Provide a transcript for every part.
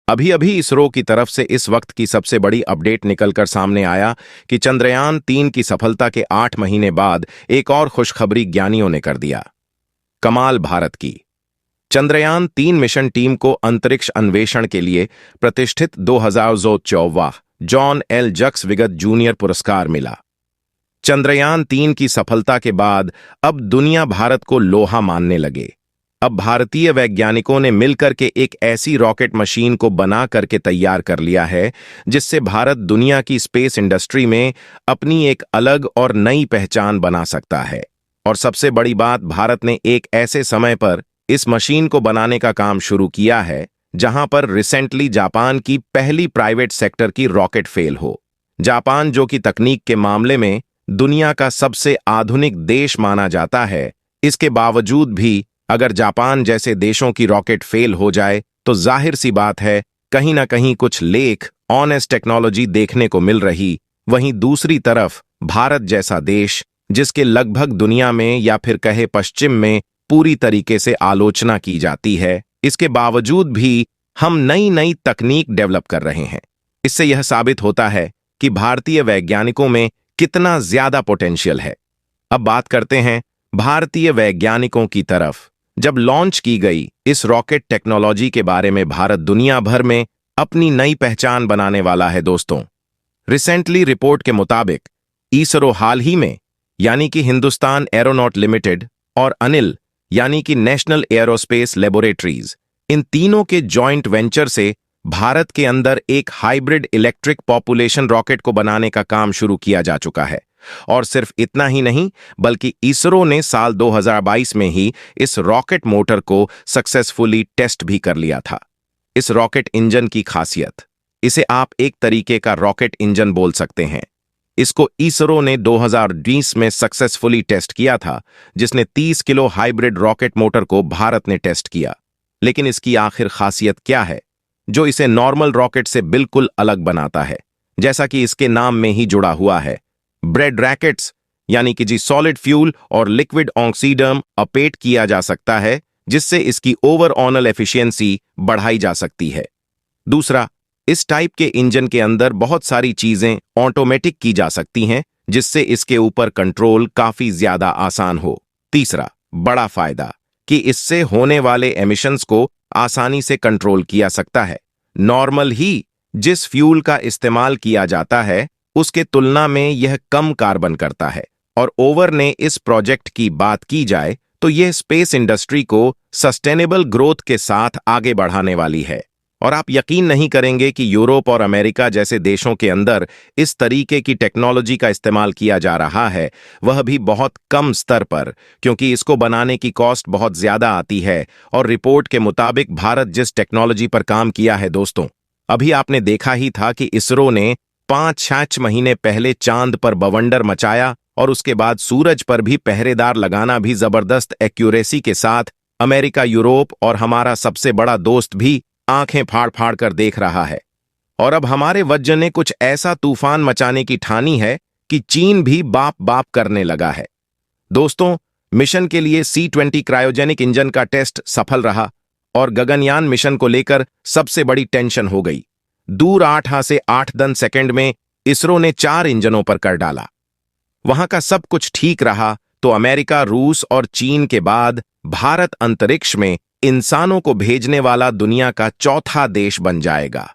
अभी अभी इसरो की तरफ से इस वक्त की सबसे बड़ी अपडेट निकलकर सामने आया कि चंद्रयान 3 की सफलता के 8 महीने बाद एक और खुशखबरी ज्ञानियों ने कर दिया। कमाल भारत की। चंद्रयान 3 मिशन टीम को अंतरिक्ष अन्वेषण के लिए प्रतिष्ठित 2024 जॉन एल जक्स विगत जूनियर पुरस्कार मिला। चंद्रयान 3 की सफलता के बाद अब दुनिया भारत को लोहा मानने लगे। अब भारतीय वैज्ञानिकों ने मिलकर के एक ऐसी रॉकेट मशीन को बना करके तैयार कर लिया है जिससे भारत दुनिया की स्पेस इंडस्ट्री में अपनी एक अलग और नई पहचान बना सकता है। और सबसे बड़ी बात, भारत ने एक ऐसे समय पर इस मशीन को बनाने का काम शुरू किया है जहां पर रिसेंटली जापान की पहली प्राइवेट सेक्टर की रॉकेट फेल हो। जापान, जो कि तकनीक के मामले में दुनिया का सबसे आधुनिक देश माना जाता है, इसके बावजूद भी अगर जापान जैसे देशों की रॉकेट फेल हो जाए तो जाहिर सी बात है कहीं ना कहीं कुछ लेख ऑनेस्ट टेक्नोलॉजी देखने को मिल रही। वहीं दूसरी तरफ भारत जैसा देश, जिसके लगभग दुनिया में या फिर कहे पश्चिम में पूरी तरीके से आलोचना की जाती है, इसके बावजूद भी हम नई नई तकनीक डेवलप कर रहे हैं। इससे यह साबित होता है कि भारतीय वैज्ञानिकों में कितना ज्यादा पोटेंशियल है। अब बात करते हैं भारतीय वैज्ञानिकों की तरफ। जब लॉन्च की गई इस रॉकेट टेक्नोलॉजी के बारे में भारत दुनिया भर में अपनी नई पहचान बनाने वाला है। दोस्तों, रिसेंटली रिपोर्ट के मुताबिक इसरो हाल ही में यानी कि हिंदुस्तान एरोनॉट लिमिटेड और अनिल यानी कि नेशनल एरोस्पेस लेबोरेटरीज, इन तीनों के जॉइंट वेंचर से भारत के अंदर एक हाइब्रिड इलेक्ट्रिक पॉपुलेशन रॉकेट को बनाने का काम शुरू किया जा चुका है। और सिर्फ इतना ही नहीं, बल्कि इसरो ने साल 2022 में ही इस रॉकेट मोटर को सक्सेसफुली टेस्ट भी कर लिया था। इस रॉकेट इंजन की खासियत, इसे आप एक तरीके का रॉकेट इंजन बोल सकते हैं। इसको इसरो ने 2020 में सक्सेसफुली टेस्ट किया था, जिसने 30 किलो हाइब्रिड रॉकेट मोटर को भारत ने टेस्ट किया। लेकिन इसकी आखिर खासियत क्या है जो इसे नॉर्मल रॉकेट से बिल्कुल अलग बनाता है? जैसा कि इसके नाम में ही जुड़ा हुआ है, ब्रेड रैकेट्स यानी कि सॉलिड फ्यूल और लिक्विड ऑक्सीडम अपेट किया जा सकता है, जिससे इसकी ओवरऑल एफिशिएंसी बढ़ाई जा सकती है। दूसरा, इस टाइप के इंजन के अंदर बहुत सारी चीजें ऑटोमेटिक की जा सकती हैं, जिससे इसके ऊपर कंट्रोल काफी ज्यादा आसान हो। तीसरा बड़ा फायदा कि इससे होने वाले एमिशंस को आसानी से कंट्रोल किया सकता है। नॉर्मल ही जिस फ्यूल का इस्तेमाल किया जाता है उसके तुलना में यह कम कार्बन करता है। और ओवर ने इस प्रोजेक्ट की बात की जाए तो यह स्पेस इंडस्ट्री को सस्टेनेबल ग्रोथ के साथ आगे बढ़ाने वाली है। और आप यकीन नहीं करेंगे कि यूरोप और अमेरिका जैसे देशों के अंदर इस तरीके की टेक्नोलॉजी का इस्तेमाल किया जा रहा है, वह भी बहुत कम स्तर पर, क्योंकि इसको बनाने की कॉस्ट बहुत ज्यादा आती है। और रिपोर्ट के मुताबिक भारत जिस टेक्नोलॉजी पर काम किया है दोस्तों, अभी आपने देखा ही था कि इसरो ने 5-6 महीने पहले चांद पर बवंडर मचाया और उसके बाद सूरज पर भी पहरेदार लगाना भी जबरदस्त एक्यूरेसी के साथ अमेरिका, यूरोप और हमारा सबसे बड़ा दोस्त भी आंखें फाड़ फाड़ कर देख रहा है। और अब हमारे वज्र ने कुछ ऐसा तूफान मचाने की ठानी है कि चीन भी बाप बाप करने लगा है। दोस्तों, मिशन के लिए C-20 क्रायोजेनिक इंजन का टेस्ट सफल रहा और गगनयान मिशन को लेकर सबसे बड़ी टेंशन हो गई। दूर 8 से 8 सेकंड में इसरो ने 4 इंजनों पर कर डाला। वहां का सब कुछ ठीक रहा तो अमेरिका, रूस और चीन के बाद भारत अंतरिक्ष में इंसानों को भेजने वाला दुनिया का चौथा देश बन जाएगा।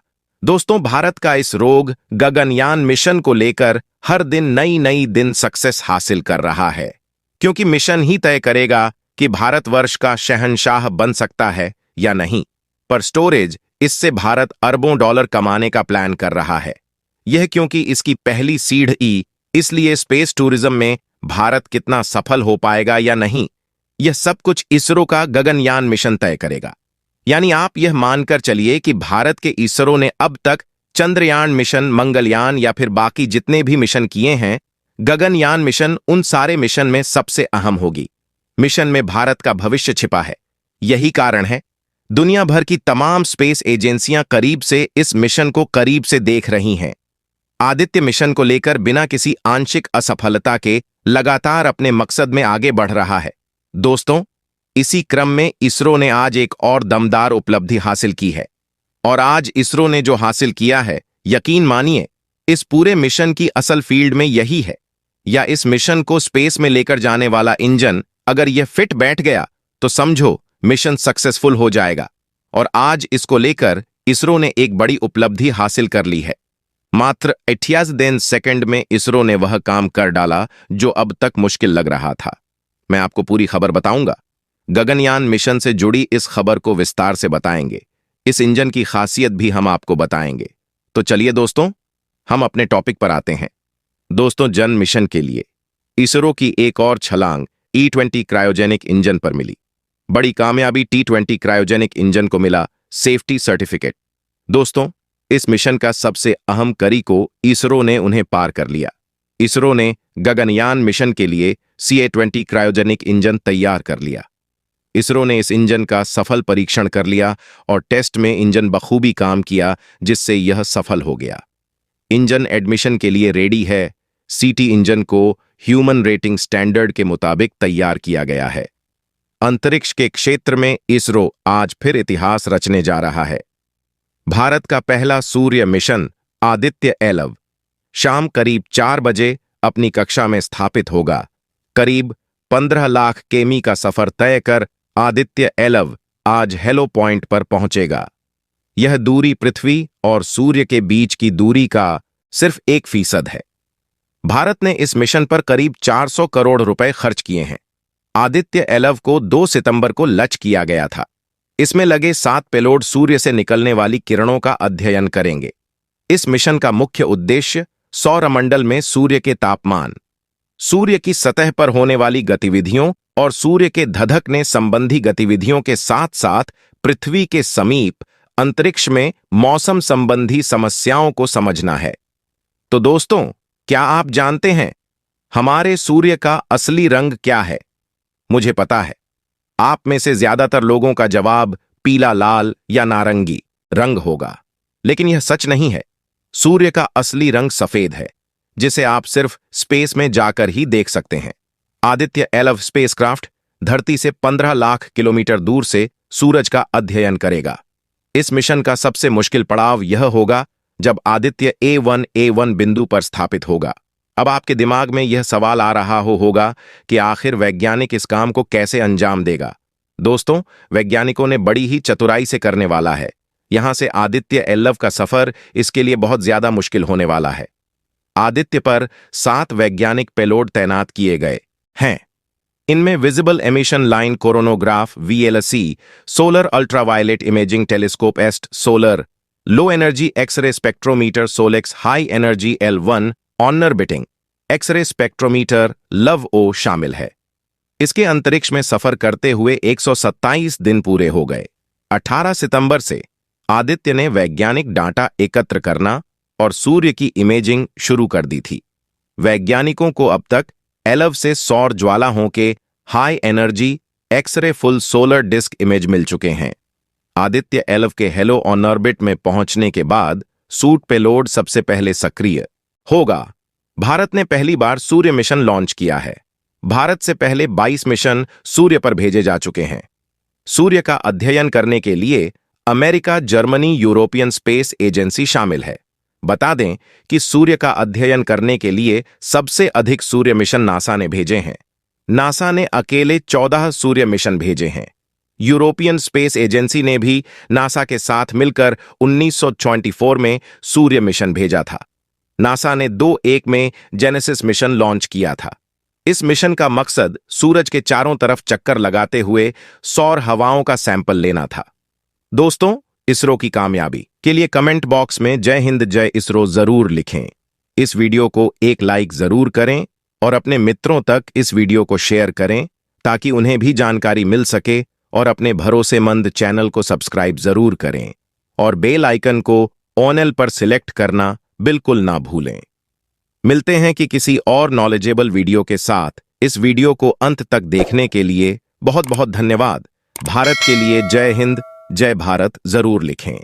दोस्तों, भारत का इस रोग गगनयान मिशन को लेकर हर दिन नई नई दिन सक्सेस हासिल कर रहा है, क्योंकि मिशन ही तय करेगा कि भारतवर्ष का शहंशाह बन सकता है या नहीं। पर स्टोरेज, इससे भारत अरबों डॉलर कमाने का प्लान कर रहा है। यह क्योंकि इसकी पहली सीढ़ी, इसलिए स्पेस टूरिज्म में भारत कितना सफल हो पाएगा या नहीं, यह सब कुछ इसरो का गगनयान मिशन तय करेगा। यानी आप यह मानकर चलिए कि भारत के इसरो ने अब तक चंद्रयान मिशन, मंगलयान या फिर बाकी जितने भी मिशन किए हैं, गगनयान मिशन उन सारे मिशन में सबसे अहम होगी। मिशन में भारत का भविष्य छिपा है। यही कारण है दुनिया भर की तमाम स्पेस एजेंसियां करीब से इस मिशन को करीब से देख रही हैं। आदित्य मिशन को लेकर बिना किसी आंशिक असफलता के लगातार अपने मकसद में आगे बढ़ रहा है। दोस्तों, इसी क्रम में इसरो ने आज एक और दमदार उपलब्धि हासिल की है। और आज इसरो ने जो हासिल किया है, यकीन मानिए, इस पूरे मिशन की असल फील्ड में यही है। या इस मिशन को स्पेस में लेकर जाने वाला इंजन अगर यह फिट बैठ गया तो समझो मिशन सक्सेसफुल हो जाएगा। और आज इसको लेकर इसरो ने एक बड़ी उपलब्धि हासिल कर ली है। मात्र 88 सेकंड में इसरो ने वह काम कर डाला जो अब तक मुश्किल लग रहा था। मैं आपको पूरी खबर बताऊंगा। गगनयान मिशन से जुड़ी इस खबर को विस्तार से बताएंगे। इस इंजन की खासियत भी हम आपको बताएंगे। तो चलिए दोस्तों, हम अपने टॉपिक पर आते हैं। दोस्तों, जन मिशन के लिए इसरो की एक और छलांग E-20 क्रायोजेनिक इंजन पर मिली। बड़ी कामयाबी T-20 क्रायोजेनिक इंजन को मिला सेफ्टी सर्टिफिकेट। दोस्तों, इस मिशन का सबसे अहम कड़ी को इसरो ने उन्हें पार कर लिया। इसरो ने गगनयान मिशन के लिए CA-20 क्रायोजेनिक इंजन तैयार कर लिया। इसरो ने इस इंजन का सफल परीक्षण कर लिया और टेस्ट में इंजन बखूबी काम किया, जिससे यह सफल हो गया। इंजन एडमिशन के लिए रेडी है। CT इंजन को ह्यूमन रेटिंग स्टैंडर्ड के मुताबिक तैयार किया गया है। अंतरिक्ष के क्षेत्र में इसरो आज फिर इतिहास रचने जा रहा है। भारत का पहला सूर्य मिशन आदित्य-11 शाम करीब 4 बजे अपनी कक्षा में स्थापित होगा। करीब 15 लाख किमी का सफर तय कर आदित्य-11 आज हेलो पॉइंट पर पहुंचेगा। यह दूरी पृथ्वी और सूर्य के बीच की दूरी का सिर्फ 1% है। भारत ने इस मिशन पर करीब 400 करोड़ रुपए खर्च किए हैं। आदित्य-11 को 2 सितंबर को लॉन्च किया गया था। इसमें लगे 7 पेलोड सूर्य से निकलने वाली किरणों का अध्ययन करेंगे। इस मिशन का मुख्य उद्देश्य सौरमंडल में सूर्य के तापमान, सूर्य की सतह पर होने वाली गतिविधियों और सूर्य के धधकने संबंधी गतिविधियों के साथ साथ पृथ्वी के समीप अंतरिक्ष में मौसम संबंधी समस्याओं को समझना है। तो दोस्तों, क्या आप जानते हैं हमारे सूर्य का असली रंग क्या है? मुझे पता है आप में से ज्यादातर लोगों का जवाब पीला, लाल या नारंगी रंग होगा, लेकिन यह सच नहीं है। सूर्य का असली रंग सफेद है, जिसे आप सिर्फ स्पेस में जाकर ही देख सकते हैं। आदित्य-11 स्पेसक्राफ्ट धरती से 15 लाख किलोमीटर दूर से सूरज का अध्ययन करेगा। इस मिशन का सबसे मुश्किल पड़ाव यह होगा जब आदित्य A1 बिंदु पर स्थापित होगा। अब आपके दिमाग में यह सवाल आ रहा होगा कि आखिर वैज्ञानिक इस काम को कैसे अंजाम देगा। दोस्तों, वैज्ञानिकों ने बड़ी ही चतुराई से करने वाला है। यहां से आदित्य-11 का सफर इसके लिए बहुत ज्यादा मुश्किल होने वाला है। आदित्य पर 7 वैज्ञानिक पेलोड तैनात किए गए हैं। इनमें visible emission line coronagraph VLSI, solar ultraviolet imaging telescope EST, solar low energy x-ray spectrometer SoLEXS, high energy L1 orbiting x-ray spectrometer LOVE-O शामिल है। इसके अंतरिक्ष में सफर करते हुए 127 दिन पूरे हो गए। 18 सितंबर से आदित्य ने वैज्ञानिक डाटा एकत्र करना और सूर्य की इमेजिंग शुरू कर दी थी। वैज्ञानिकों को अब तक 11 से सौर ज्वालाओं के high energy X ray full solar disk image मिल चुके हैं। आदित्य-11 के हेलो ऑन ऑर्बिट में पहुंचने के बाद सूट पेलोड सबसे पहले सक्रिय होगा। भारत ने पहली बार सूर्य मिशन लॉन्च किया है। भारत से पहले 22 मिशन सूर्य पर भेजे जा चुके हैं। सूर्य का अध्ययन करने के लिए America, Germany, European space agency शामिल है। बता दें कि सूर्य का अध्ययन करने के लिए सबसे अधिक सूर्य मिशन नासा ने भेजे हैं। नासा ने अकेले 14 सूर्य मिशन भेजे हैं। यूरोपियन स्पेस एजेंसी ने भी नासा के साथ मिलकर 1924 में सूर्य मिशन भेजा था। नासा ने 2001 में जेनेसिस मिशन लॉन्च किया था। इस मिशन का मकसद सूरज के चारों तरफ चक्कर लगाते हुए सौर हवाओं का सैंपल लेना था। दोस्तों, इसरो की कामयाबी के लिए कमेंट बॉक्स में जय हिंद जय इसरो जरूर लिखें। इस वीडियो को एक लाइक जरूर करें और अपने मित्रों तक इस वीडियो को शेयर करें ताकि उन्हें भी जानकारी मिल सके, और अपने भरोसेमंद चैनल को सब्सक्राइब जरूर करें और बेल आइकन को ऑल पर सिलेक्ट करना बिल्कुल ना भूलें। मिलते हैं कि किसी और नॉलेजेबल वीडियो के साथ। इस वीडियो को अंत तक देखने के लिए बहुत बहुत धन्यवाद। भारत के लिए जय हिंद जय भारत जरूर लिखें।